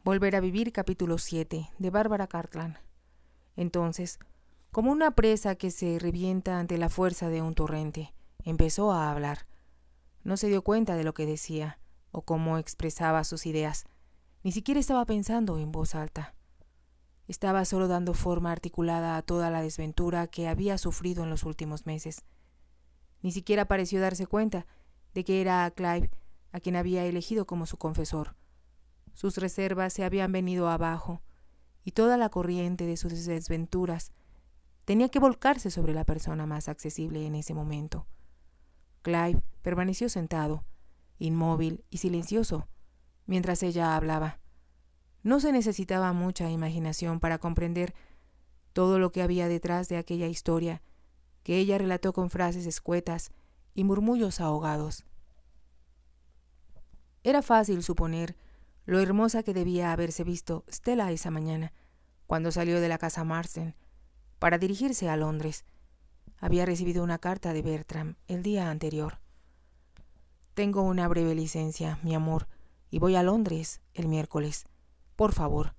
Volver a vivir, capítulo 7, de Bárbara Cartland. Entonces, como una presa que se revienta ante la fuerza de un torrente, empezó a hablar. No se dio cuenta de lo que decía o cómo expresaba sus ideas. Ni siquiera estaba pensando en voz alta. Estaba solo dando forma articulada a toda la desventura que había sufrido en los últimos meses. Ni siquiera pareció darse cuenta de que era a Clive a quien había elegido como su confesor. Sus reservas se habían venido abajo y toda la corriente de sus desventuras tenía que volcarse sobre la persona más accesible en ese momento. Clive permaneció sentado, inmóvil y silencioso, mientras ella hablaba. No se necesitaba mucha imaginación para comprender todo lo que había detrás de aquella historia que ella relató con frases escuetas y murmullos ahogados. Era fácil suponer lo hermosa que debía haberse visto Stella esa mañana, cuando salió de la casa Marsden para dirigirse a Londres. Había recibido una carta de Bertram el día anterior. «Tengo una breve licencia, mi amor, y voy a Londres el miércoles. Por favor,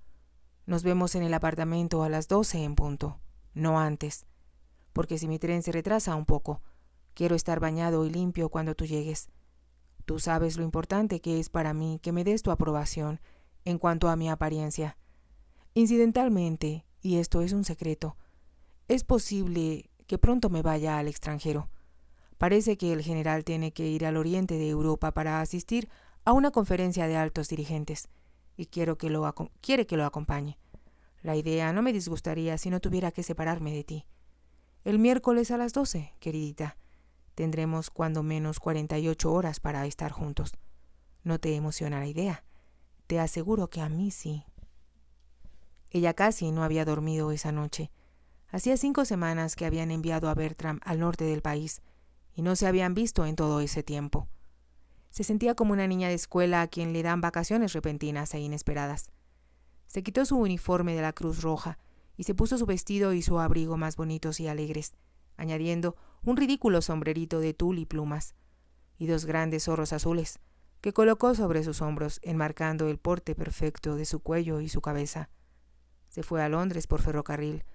nos vemos en el apartamento a las 12 en punto, no antes, porque si mi tren se retrasa un poco, quiero estar bañado y limpio cuando tú llegues. Tú sabes lo importante que es para mí que me des tu aprobación en cuanto a mi apariencia. Incidentalmente, y esto es un secreto, es posible que pronto me vaya al extranjero. Parece que el general tiene que ir al oriente de Europa para asistir a una conferencia de altos dirigentes, y quiere que lo acompañe. La idea no me disgustaría si no tuviera que separarme de ti. El miércoles a las 12, queridita. Tendremos cuando menos 48 horas para estar juntos. ¿No te emociona la idea? Te aseguro que a mí sí». Ella casi no había dormido esa noche. Hacía 5 semanas que habían enviado a Bertram al norte del país, y no se habían visto en todo ese tiempo. Se sentía como una niña de escuela a quien le dan vacaciones repentinas e inesperadas. Se quitó su uniforme de la Cruz Roja y se puso su vestido y su abrigo más bonitos y alegres, añadiendo un ridículo sombrerito de tul y plumas, y 2 grandes zorros azules, que colocó sobre sus hombros, enmarcando el porte perfecto de su cuello y su cabeza. Se fue a Londres por ferrocarril.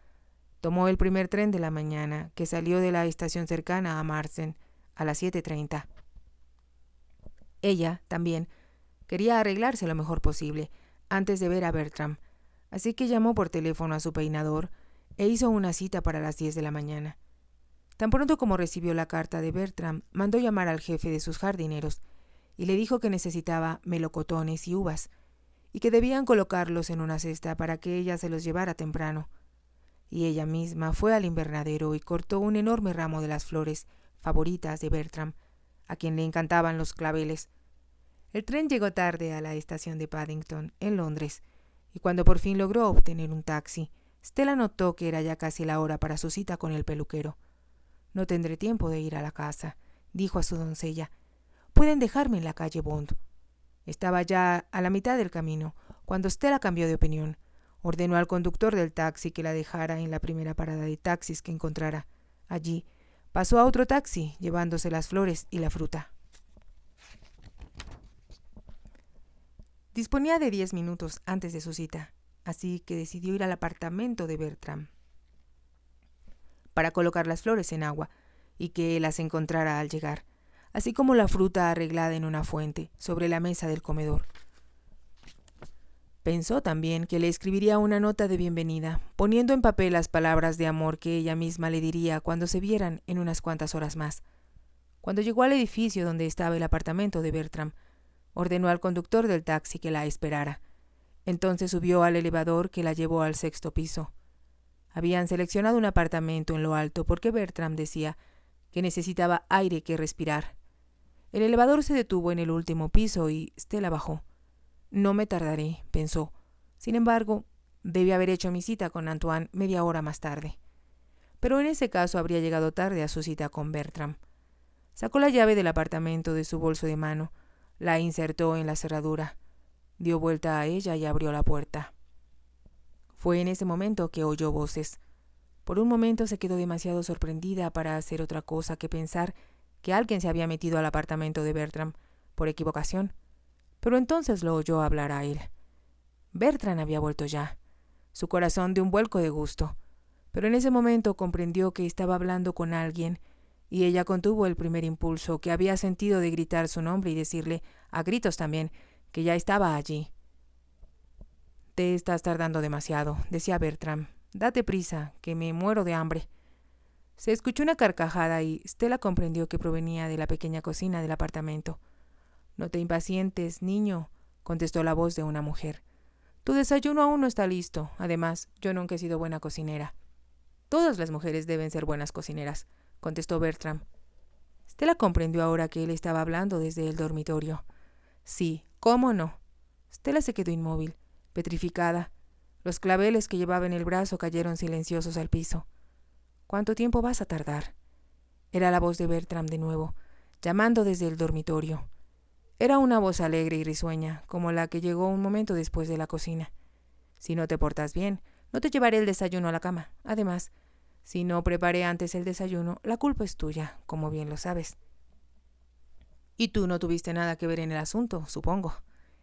Tomó el primer tren de la mañana, que salió de la estación cercana a Marsden a las 7:30. Ella, también, quería arreglarse lo mejor posible antes de ver a Bertram, así que llamó por teléfono a su peinador e hizo una cita para las 10 de la mañana. Tan pronto como recibió la carta de Bertram, mandó llamar al jefe de sus jardineros y le dijo que necesitaba melocotones y uvas, y que debían colocarlos en una cesta para que ella se los llevara temprano. Y ella misma fue al invernadero y cortó un enorme ramo de las flores favoritas de Bertram, a quien le encantaban los claveles. El tren llegó tarde a la estación de Paddington, en Londres, y cuando por fin logró obtener un taxi, Stella notó que era ya casi la hora para su cita con el peluquero. «No tendré tiempo de ir a la casa», dijo a su doncella. «Pueden dejarme en la calle Bond». Estaba ya a la mitad del camino, cuando Stella cambió de opinión. Ordenó al conductor del taxi que la dejara en la primera parada de taxis que encontrara. Allí pasó a otro taxi, llevándose las flores y la fruta. Disponía de 10 minutos antes de su cita, así que decidió ir al apartamento de Bertram para colocar las flores en agua y que las encontrara al llegar, así como la fruta arreglada en una fuente sobre la mesa del comedor. Pensó también que le escribiría una nota de bienvenida, poniendo en papel las palabras de amor que ella misma le diría cuando se vieran en unas cuantas horas más. Cuando llegó al edificio donde estaba el apartamento de Bertram, ordenó al conductor del taxi que la esperara. Entonces subió al elevador que la llevó al 6º piso. Habían seleccionado un apartamento en lo alto porque Bertram decía que necesitaba aire que respirar. El elevador se detuvo en el último piso y Stella bajó. «No me tardaré», pensó. Sin embargo, debí haber hecho mi cita con Antoine media hora más tarde. Pero en ese caso habría llegado tarde a su cita con Bertram. Sacó la llave del apartamento de su bolso de mano, la insertó en la cerradura, dio vuelta a ella y abrió la puerta. Fue en ese momento que oyó voces. Por un momento se quedó demasiado sorprendida para hacer otra cosa que pensar que alguien se había metido al apartamento de Bertram por equivocación, pero entonces lo oyó hablar a él. Bertram había vuelto ya. Su corazón dio un vuelco de gusto, pero en ese momento comprendió que estaba hablando con alguien y ella contuvo el primer impulso que había sentido de gritar su nombre y decirle, a gritos también, que ya estaba allí. «Te estás tardando demasiado», decía Bertram. «Date prisa, que me muero de hambre». Se escuchó una carcajada y Stella comprendió que provenía de la pequeña cocina del apartamento. «No te impacientes, niño», contestó la voz de una mujer. «Tu desayuno aún no está listo. Además, yo nunca he sido buena cocinera». «Todas las mujeres deben ser buenas cocineras», contestó Bertram. Stella comprendió ahora que él estaba hablando desde el dormitorio. Sí, ¿cómo no? Stella se quedó inmóvil, petrificada. Los claveles que llevaba en el brazo cayeron silenciosos al piso. «¿Cuánto tiempo vas a tardar?». Era la voz de Bertram de nuevo, llamando desde el dormitorio. Era una voz alegre y risueña, como la que llegó un momento después de la cocina. «Si no te portas bien, no te llevaré el desayuno a la cama. Además, si no preparé antes el desayuno, la culpa es tuya, como bien lo sabes». «Y tú no tuviste nada que ver en el asunto, supongo».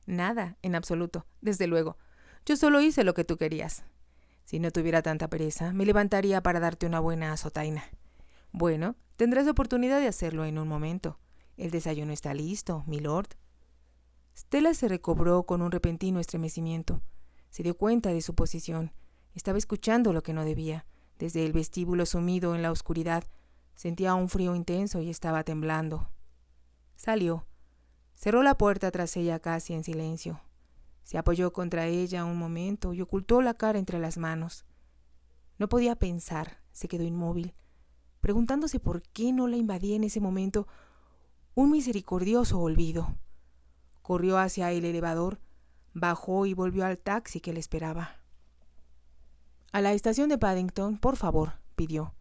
«Nada, en absoluto, desde luego. Yo solo hice lo que tú querías. Si no tuviera tanta pereza, me levantaría para darte una buena azotaina». «Bueno, tendrás oportunidad de hacerlo en un momento. El desayuno está listo, milord». Stella se recobró con un repentino estremecimiento. Se dio cuenta de su posición. Estaba escuchando lo que no debía. Desde el vestíbulo sumido en la oscuridad, sentía un frío intenso y estaba temblando. Salió. Cerró la puerta tras ella casi en silencio. Se apoyó contra ella un momento y ocultó la cara entre las manos. No podía pensar, se quedó inmóvil, preguntándose por qué no la invadía en ese momento un misericordioso olvido. Corrió hacia el elevador, bajó y volvió al taxi que le esperaba. «A la estación de Paddington, por favor», pidió.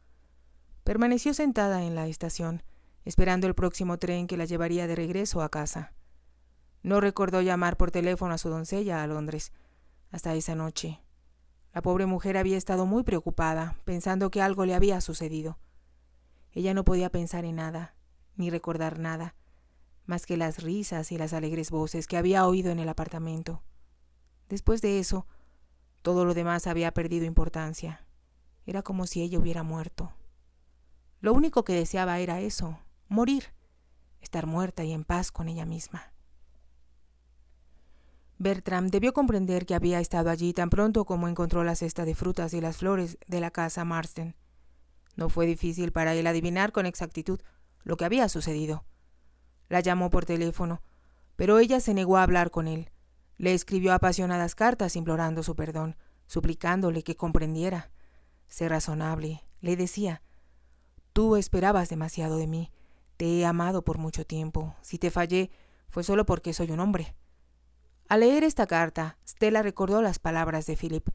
Permaneció sentada en la estación, esperando el próximo tren que la llevaría de regreso a casa. No recordó llamar por teléfono a su doncella a Londres hasta esa noche. La pobre mujer había estado muy preocupada, pensando que algo le había sucedido. Ella no podía pensar en nada, ni recordar nada, más que las risas y las alegres voces que había oído en el apartamento. Después de eso, todo lo demás había perdido importancia. Era como si ella hubiera muerto. Lo único que deseaba era eso, morir, estar muerta y en paz con ella misma. Bertram debió comprender que había estado allí tan pronto como encontró la cesta de frutas y las flores de la casa Marsden. No fue difícil para él adivinar con exactitud lo que había sucedido. La llamó por teléfono, pero ella se negó a hablar con él. Le escribió apasionadas cartas implorando su perdón, suplicándole que comprendiera. «Sé razonable», le decía. «Tú esperabas demasiado de mí. Te he amado por mucho tiempo. Si te fallé, fue solo porque soy un hombre». Al leer esta carta, Stella recordó las palabras de Philip.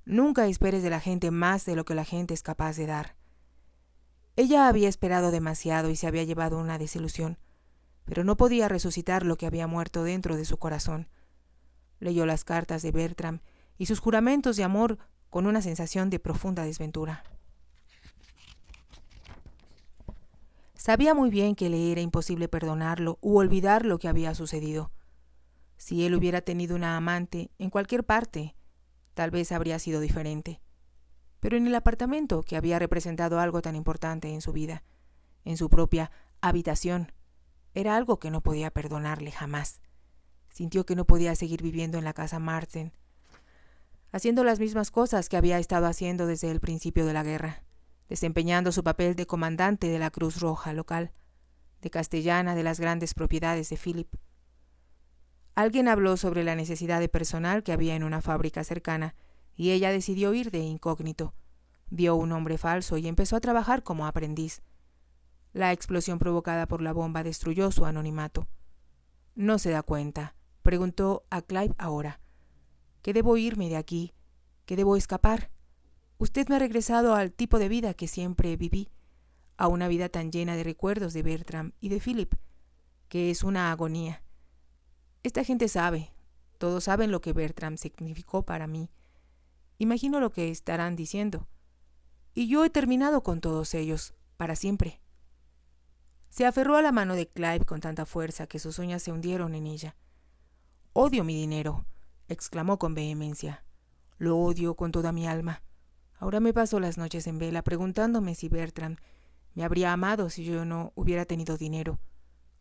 «Nunca esperes de la gente más de lo que la gente es capaz de dar». Ella había esperado demasiado y se había llevado una desilusión, pero no podía resucitar lo que había muerto dentro de su corazón. Leyó las cartas de Bertram y sus juramentos de amor con una sensación de profunda desventura. Sabía muy bien que le era imposible perdonarlo u olvidar lo que había sucedido. Si él hubiera tenido una amante en cualquier parte, tal vez habría sido diferente. Pero en el apartamento, que había representado algo tan importante en su vida, en su propia habitación, era algo que no podía perdonarle jamás. Sintió que no podía seguir viviendo en la casa Marsden, haciendo las mismas cosas que había estado haciendo desde el principio de la guerra, desempeñando su papel de comandante de la Cruz Roja local, de castellana de las grandes propiedades de Philip. Alguien habló sobre la necesidad de personal que había en una fábrica cercana, y ella decidió ir de incógnito. Dio un nombre falso y empezó a trabajar como aprendiz. La explosión provocada por la bomba destruyó su anonimato. «¿No se da cuenta?», preguntó a Clive ahora. «¿Que debo irme de aquí? ¿Que debo escapar? Usted me ha regresado al tipo de vida que siempre viví, a una vida tan llena de recuerdos de Bertram y de Philip, que es una agonía. Esta gente sabe, todos saben lo que Bertram significó para mí. Imagino lo que estarán diciendo. Y yo he terminado con todos ellos, para siempre». Se aferró a la mano de Clive con tanta fuerza que sus uñas se hundieron en ella. «Odio mi dinero. exclamó con vehemencia. Lo odio con toda mi alma. Ahora me paso las noches en vela preguntándome si Bertram me habría amado si yo no hubiera tenido dinero.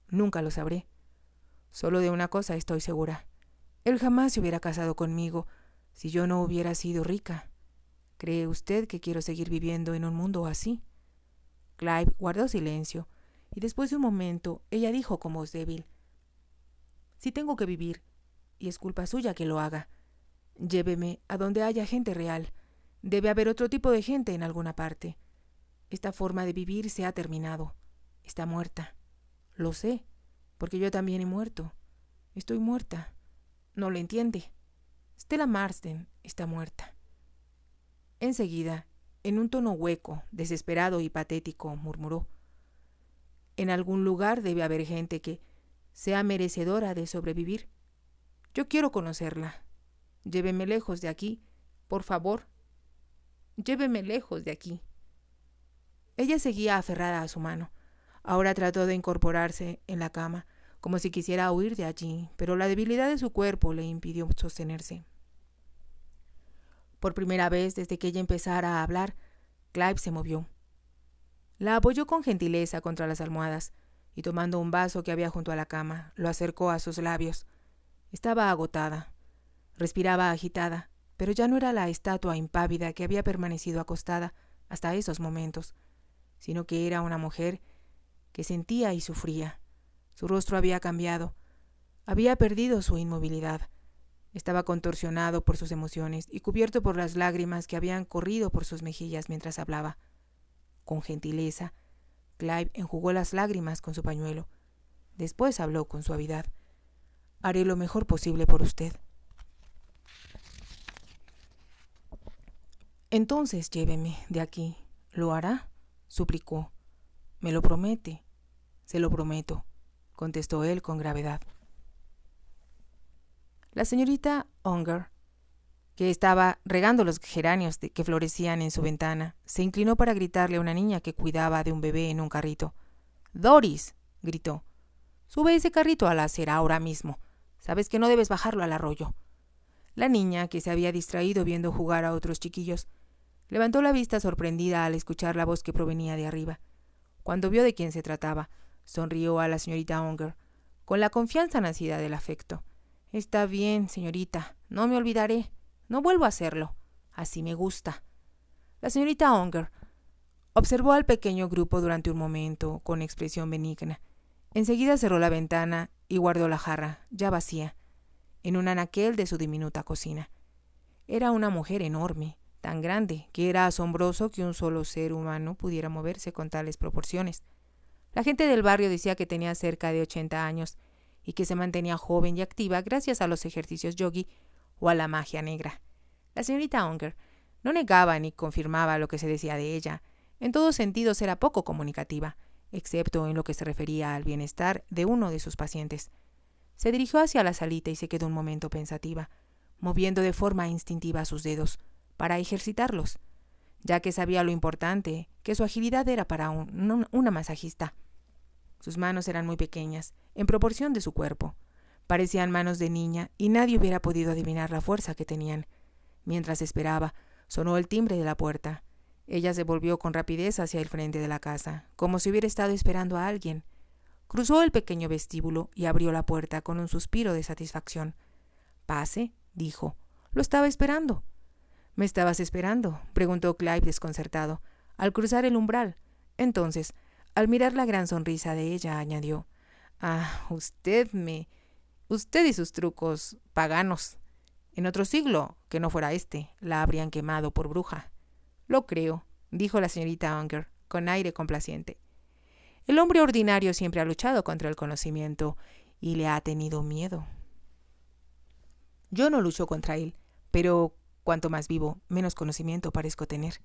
Nunca lo sabré. Solo de una cosa estoy segura. Él jamás se hubiera casado conmigo si yo no hubiera sido rica. ¿Cree usted que quiero seguir viviendo en un mundo así? Clive guardó silencio, y después de un momento ella dijo con voz débil: Si tengo que vivir, y es culpa suya que lo haga, lléveme a donde haya gente real. Debe haber otro tipo de gente en alguna parte. Esta forma de vivir se ha terminado. Está muerta. Lo sé, porque yo también he muerto. Estoy muerta. ¿No lo entiende? Stella Marsden está muerta. Enseguida, en un tono hueco, desesperado y patético, murmuró: En algún lugar debe haber gente que sea merecedora de sobrevivir. Yo quiero conocerla. Lléveme lejos de aquí, por favor. Lléveme lejos de aquí. Ella seguía aferrada a su mano. Ahora trató de incorporarse en la cama, como si quisiera huir de allí, pero la debilidad de su cuerpo le impidió sostenerse. Por primera vez desde que ella empezara a hablar, Clive se movió. La apoyó con gentileza contra las almohadas y, tomando un vaso que había junto a la cama, lo acercó a sus labios. Estaba agotada. Respiraba agitada, pero ya no era la estatua impávida que había permanecido acostada hasta esos momentos, sino que era una mujer que sentía y sufría. Su rostro había cambiado. Había perdido su inmovilidad. Estaba contorsionado por sus emociones y cubierto por las lágrimas que habían corrido por sus mejillas mientras hablaba. Con gentileza, Clive enjugó las lágrimas con su pañuelo. Después habló con suavidad. Haré lo mejor posible por usted. Entonces lléveme de aquí. ¿Lo hará?, suplicó. ¿Me lo promete? Se lo prometo, contestó él con gravedad. La señorita Unger, que estaba regando los geranios que florecían en su ventana, se inclinó para gritarle a una niña que cuidaba de un bebé en un carrito. «Doris», gritó, «sube ese carrito a la acera ahora mismo. Sabes que no debes bajarlo al arroyo». La niña, que se había distraído viendo jugar a otros chiquillos, levantó la vista sorprendida al escuchar la voz que provenía de arriba. Cuando vio de quién se trataba, sonrió a la señorita Unger, con la confianza nacida del afecto. «Está bien, señorita, no me olvidaré. No vuelvo a hacerlo. Así me gusta». La señorita Unger observó al pequeño grupo durante un momento con expresión benigna. Enseguida cerró la ventana y guardó la jarra, ya vacía, en un anaquel de su diminuta cocina. Era una mujer enorme, tan grande que era asombroso que un solo ser humano pudiera moverse con tales proporciones. La gente del barrio decía que tenía cerca de 80 años y que se mantenía joven y activa gracias a los ejercicios yogi o a la magia negra. La señorita Unger no negaba ni confirmaba lo que se decía de ella. En todos sentidos era poco comunicativa, excepto en lo que se refería al bienestar de uno de sus pacientes. Se dirigió hacia la salita y se quedó un momento pensativa, moviendo de forma instintiva sus dedos para ejercitarlos, ya que sabía lo importante que su agilidad era para una masajista. Sus manos eran muy pequeñas, en proporción de su cuerpo. Parecían manos de niña y nadie hubiera podido adivinar la fuerza que tenían. Mientras esperaba, sonó el timbre de la puerta. Ella se volvió con rapidez hacia el frente de la casa, como si hubiera estado esperando a alguien. Cruzó el pequeño vestíbulo y abrió la puerta con un suspiro de satisfacción. «Pase», dijo. «Lo estaba esperando». «¿Me estabas esperando?», preguntó Clive desconcertado, al cruzar el umbral. Entonces, al mirar la gran sonrisa de ella, añadió: «Ah, usted y sus trucos paganos. En otro siglo, que no fuera este, la habrían quemado por bruja». «Lo creo», dijo la señorita Unger, con aire complaciente. «El hombre ordinario siempre ha luchado contra el conocimiento y le ha tenido miedo. Yo no lucho contra él, pero cuanto más vivo, menos conocimiento parezco tener».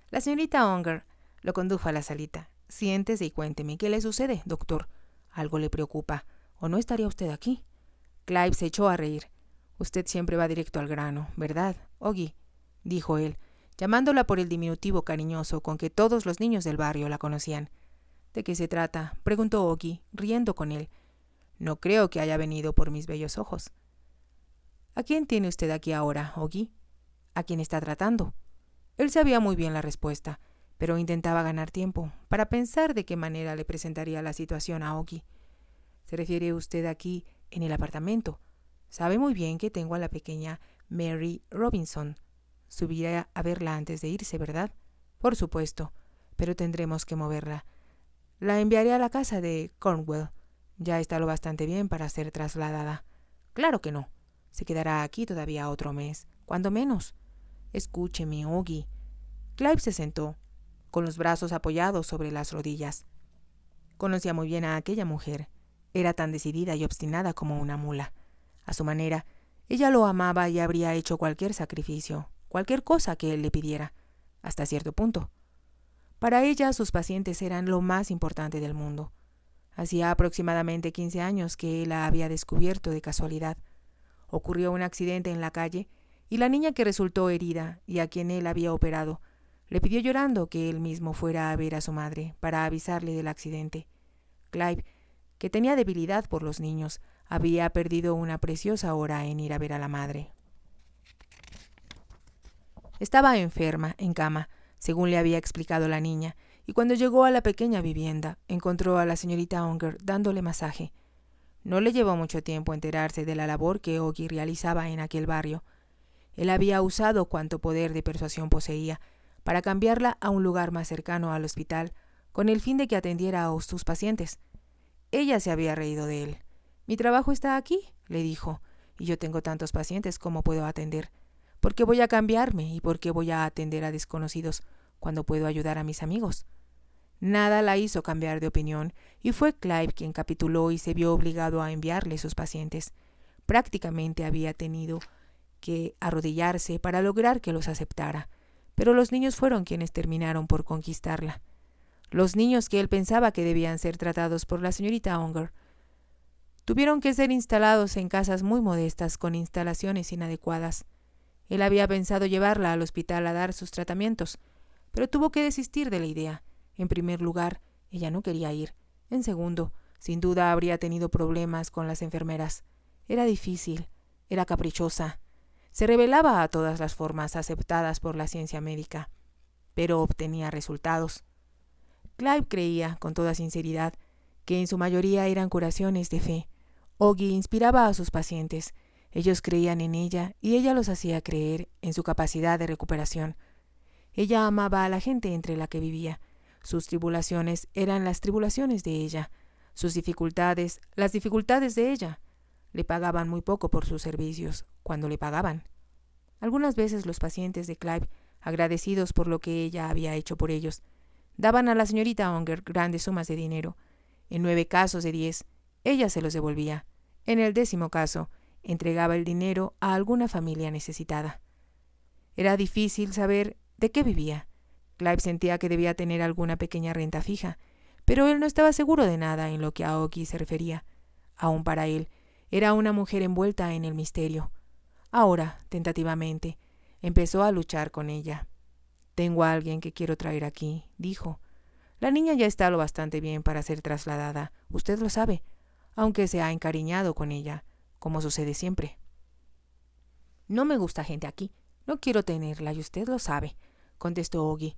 La señorita Unger lo condujo a la salita. «Siéntese y cuénteme, ¿qué le sucede, doctor? ¿Algo le preocupa? ¿O no estaría usted aquí?» Clive se echó a reír. «Usted siempre va directo al grano, ¿verdad, Oggy?», dijo él, llamándola por el diminutivo cariñoso con que todos los niños del barrio la conocían. «¿De qué se trata?», preguntó Oggy, riendo con él. «No creo que haya venido por mis bellos ojos». ¿A quién tiene usted aquí ahora, Oggy? ¿A quién está tratando? Él sabía muy bien la respuesta, pero intentaba ganar tiempo para pensar de qué manera le presentaría la situación a Oggy. ¿Se refiere usted aquí en el apartamento? Sabe muy bien que tengo a la pequeña Mary Robinson. Subirá a verla antes de irse, ¿verdad? Por supuesto, pero tendremos que moverla. La enviaré a la casa de Cornwall. Ya está lo bastante bien para ser trasladada. Claro que no. Se quedará aquí todavía otro mes, cuando menos. Escúcheme, Oggy. Clive se sentó, con los brazos apoyados sobre las rodillas. Conocía muy bien a aquella mujer. Era tan decidida y obstinada como una mula. A su manera, ella lo amaba y habría hecho cualquier sacrificio, cualquier cosa que él le pidiera, hasta cierto punto. Para ella, sus pacientes eran lo más importante del mundo. Hacía aproximadamente 15 años que él la había descubierto de casualidad. Ocurrió un accidente en la calle y la niña que resultó herida y a quien él había operado le pidió llorando que él mismo fuera a ver a su madre para avisarle del accidente. Clive, que tenía debilidad por los niños, había perdido una preciosa hora en ir a ver a la madre. Estaba enferma, en cama, según le había explicado la niña, y cuando llegó a la pequeña vivienda, encontró a la señorita Unger dándole masaje. No le llevó mucho tiempo enterarse de la labor que Oggy realizaba en aquel barrio. Él había usado cuanto poder de persuasión poseía para cambiarla a un lugar más cercano al hospital, con el fin de que atendiera a sus pacientes. Ella se había reído de él. «Mi trabajo está aquí», le dijo, «y yo tengo tantos pacientes como puedo atender. ¿Por qué voy a cambiarme y por qué voy a atender a desconocidos cuando puedo ayudar a mis amigos?» Nada la hizo cambiar de opinión, y fue Clive quien capituló y se vio obligado a enviarle sus pacientes. Prácticamente había tenido que arrodillarse para lograr que los aceptara, pero los niños fueron quienes terminaron por conquistarla. Los niños que él pensaba que debían ser tratados por la señorita Unger tuvieron que ser instalados en casas muy modestas con instalaciones inadecuadas. Él había pensado llevarla al hospital a dar sus tratamientos, pero tuvo que desistir de la idea. En primer lugar, ella no quería ir. En segundo, sin duda habría tenido problemas con las enfermeras. Era difícil, era caprichosa. Se rebelaba a todas las formas aceptadas por la ciencia médica, pero obtenía resultados. Clive creía, con toda sinceridad, que en su mayoría eran curaciones de fe. Oggy inspiraba a sus pacientes. Ellos creían en ella y ella los hacía creer en su capacidad de recuperación. Ella amaba a la gente entre la que vivía. Sus tribulaciones eran las tribulaciones de ella, sus dificultades, las dificultades de ella. Le pagaban muy poco por sus servicios, cuando le pagaban. Algunas veces los pacientes de Clive, agradecidos por lo que ella había hecho por ellos, daban a la señorita Unger grandes sumas de dinero. En 9 casos de 10, ella se los devolvía. En el 10º caso, entregaba el dinero a alguna familia necesitada. Era difícil saber de qué vivía. Clive sentía que debía tener alguna pequeña renta fija, pero él no estaba seguro de nada en lo que a Oggy se refería. Aún para él, era una mujer envuelta en el misterio. Ahora, tentativamente, empezó a luchar con ella. «Tengo a alguien que quiero traer aquí», dijo. «La niña ya está lo bastante bien para ser trasladada, usted lo sabe, aunque se ha encariñado con ella, como sucede siempre». «No me gusta gente aquí, no quiero tenerla y usted lo sabe», contestó Oggy.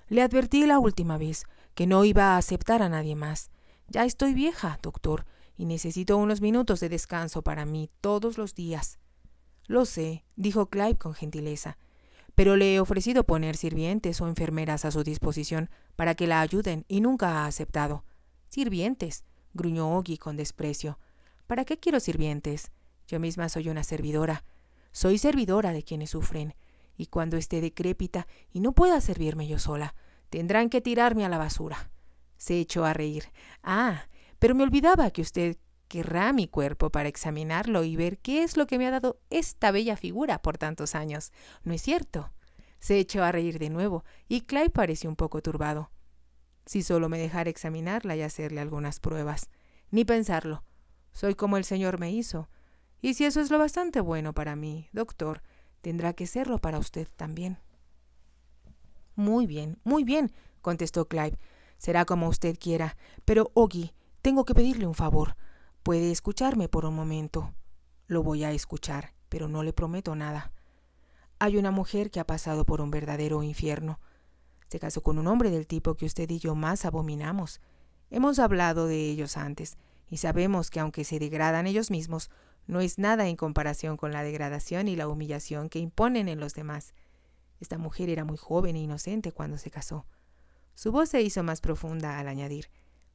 «Le advertí la última vez que no iba a aceptar a nadie más. Ya estoy vieja, doctor, y necesito unos minutos de descanso para mí todos los días». «Lo sé», dijo Clive con gentileza, «pero le he ofrecido poner sirvientes o enfermeras a su disposición para que la ayuden y nunca ha aceptado». «¿Sirvientes?», gruñó Oggy con desprecio. «¿Para qué quiero sirvientes? Yo misma soy una servidora. Soy servidora de quienes sufren. Y cuando esté decrépita y no pueda servirme yo sola, tendrán que tirarme a la basura». Se echó a reír. «Ah, pero me olvidaba que usted querrá mi cuerpo para examinarlo y ver qué es lo que me ha dado esta bella figura por tantos años, ¿no es cierto?». Se echó a reír de nuevo y Clive pareció un poco turbado. «Si solo me dejara examinarla y hacerle algunas pruebas. Ni pensarlo. Soy como el Señor me hizo. Y si eso es lo bastante bueno para mí, doctor, tendrá que serlo para usted también». muy bien», contestó Clive. «Será como usted quiera. Pero, Oggy, tengo que pedirle un favor. ¿Puede escucharme por un momento?» «Lo voy a escuchar, pero no le prometo nada. Hay una mujer que ha pasado por un verdadero infierno. Se casó con un hombre del tipo que usted y yo más abominamos. Hemos hablado de ellos antes, y sabemos que aunque se degradan ellos mismos, no es nada en comparación con la degradación y la humillación que imponen en los demás. Esta mujer era muy joven e inocente cuando se casó. Su voz se hizo más profunda al añadir.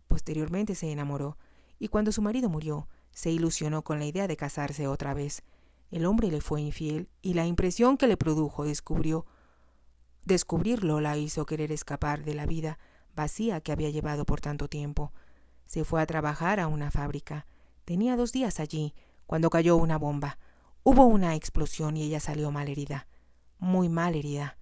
Posteriormente se enamoró, y cuando su marido murió, se ilusionó con la idea de casarse otra vez. El hombre le fue infiel, y la impresión que le produjo descubrirlo la hizo querer escapar de la vida vacía que había llevado por tanto tiempo. Se fue a trabajar a una fábrica. Tenía 2 días allí, cuando cayó una bomba. Hubo una explosión y ella salió malherida, muy malherida.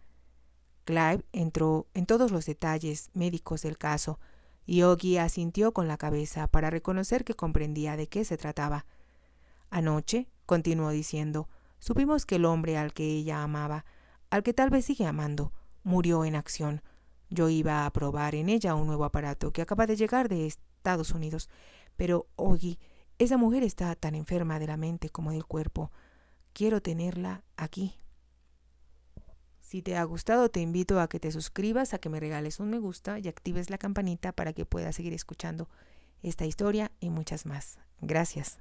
Clive entró en todos los detalles médicos del caso, y Oggy asintió con la cabeza para reconocer que comprendía de qué se trataba. Anoche, continuó diciendo, supimos que el hombre al que ella amaba, al que tal vez sigue amando, murió en acción. Yo iba a probar en ella un nuevo aparato que acaba de llegar de Estados Unidos, pero, Oggy, esa mujer está tan enferma de la mente como del cuerpo. Quiero tenerla aquí. Si te ha gustado, te invito a que te suscribas, a que me regales un me gusta y actives la campanita para que puedas seguir escuchando esta historia y muchas más. Gracias.